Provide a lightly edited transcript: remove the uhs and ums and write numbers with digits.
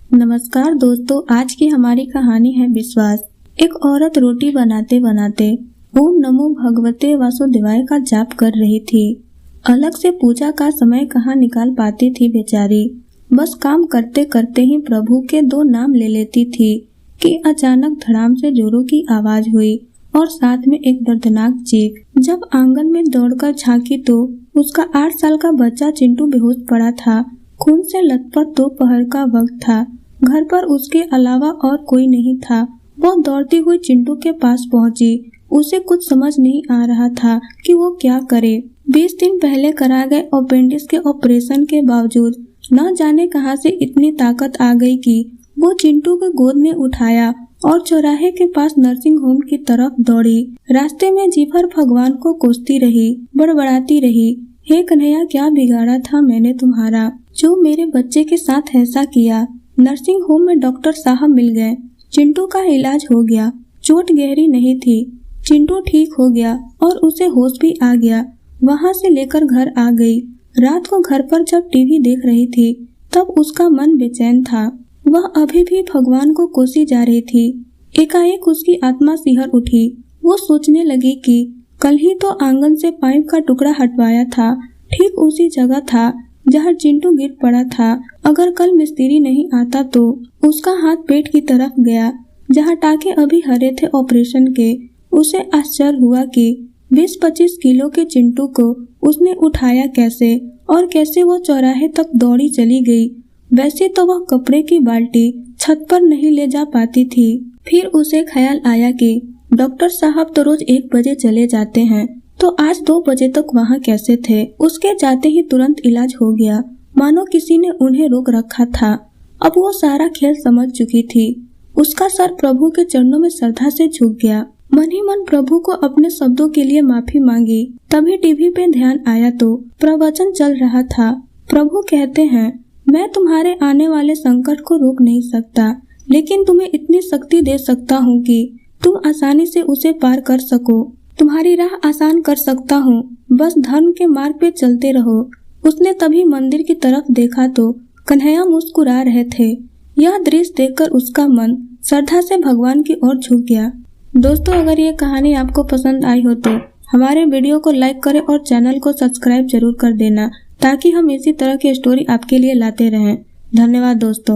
नमस्कार दोस्तों, आज की हमारी कहानी है विश्वास। एक औरत रोटी बनाते बनाते ओम नमो भगवते वासुदेवाय का जाप कर रही थी। अलग से पूजा का समय कहाँ निकाल पाती थी बेचारी। बस काम करते करते ही प्रभु के 2 नाम ले लेती थी कि अचानक धड़ाम से जोरों की आवाज हुई और साथ में एक दर्दनाक चीख। जब आंगन में दौड़कर झांकी तो उसका 8 साल का बच्चा चिंटू बेहोश पड़ा था। खून से लथपथ दोपहर का वक्त था। घर पर उसके अलावा और कोई नहीं था। वो दौड़ती हुई चिंटू के पास पहुंची। उसे कुछ समझ नहीं आ रहा था कि वो क्या करे। 20 दिन पहले कराए गए अपेंडिक्स के ऑपरेशन के बावजूद न जाने कहां से इतनी ताकत आ गई कि वो चिंटू को गोद में उठाया और चौराहे के पास नर्सिंग होम की तरफ दौड़ी। रास्ते में जी भर भगवान को कोसती रही, बड़बड़ाती रही, हे कन्हैया, क्या बिगाड़ा था मैंने तुम्हारा, जो मेरे बच्चे के साथ ऐसा किया। नर्सिंग होम में डॉक्टर साहब मिल गए। चिंटू का इलाज हो गया। चोट गहरी नहीं थी। चिंटू ठीक हो गया और उसे होश भी आ गया। वहां से लेकर घर आ गई। रात को घर पर जब टीवी देख रही थी तब उसका मन बेचैन था। वह अभी भी भगवान को कोसी जा रही थी। एकाएक उसकी आत्मा सिहर उठी। वो सोचने लगी कि कल ही तो आंगन से पाइप का टुकड़ा हटवाया था। ठीक उसी जगह था जहाँ चिंटू गिर पड़ा था। अगर कल मिस्त्री नहीं आता तो उसका हाथ पेट की तरफ गया जहाँ टाके अभी हरे थे ऑपरेशन के। उसे आश्चर्य हुआ कि 20-25 किलो के चिंटू को उसने उठाया कैसे और कैसे वो चौराहे तक दौड़ी चली गई। वैसे तो वह कपड़े की बाल्टी छत पर नहीं ले जा पाती थी। फिर उसे ख्याल आया कि डॉक्टर साहब तो रोज 1 बजे चले जाते हैं, तो आज 2 बजे तक वहाँ कैसे थे। उसके जाते ही तुरंत इलाज हो गया, मानो किसी ने उन्हें रोक रखा था। अब वो सारा खेल समझ चुकी थी। उसका सर प्रभु के चरणों में श्रद्धा से झुक गया। मन ही मन प्रभु को अपने शब्दों के लिए माफी मांगी। तभी टीवी पे ध्यान आया तो प्रवचन चल रहा था। प्रभु कहते हैं, मैं तुम्हारे आने वाले संकट को रोक नहीं सकता, लेकिन तुम्हें इतनी शक्ति दे सकता हूँ कि तुम आसानी से उसे पार कर सको। तुम्हारी राह आसान कर सकता हूँ, बस धर्म के मार्ग पे चलते रहो। उसने तभी मंदिर की तरफ देखा तो कन्हैया मुस्कुरा रहे थे। यह दृश्य देखकर उसका मन श्रद्धा से भगवान की ओर झुक गया। दोस्तों, अगर ये कहानी आपको पसंद आई हो तो हमारे वीडियो को लाइक करें और चैनल को सब्सक्राइब जरूर कर देना, ताकि हम इसी तरह की स्टोरी आपके लिए लाते रहें। धन्यवाद दोस्तों।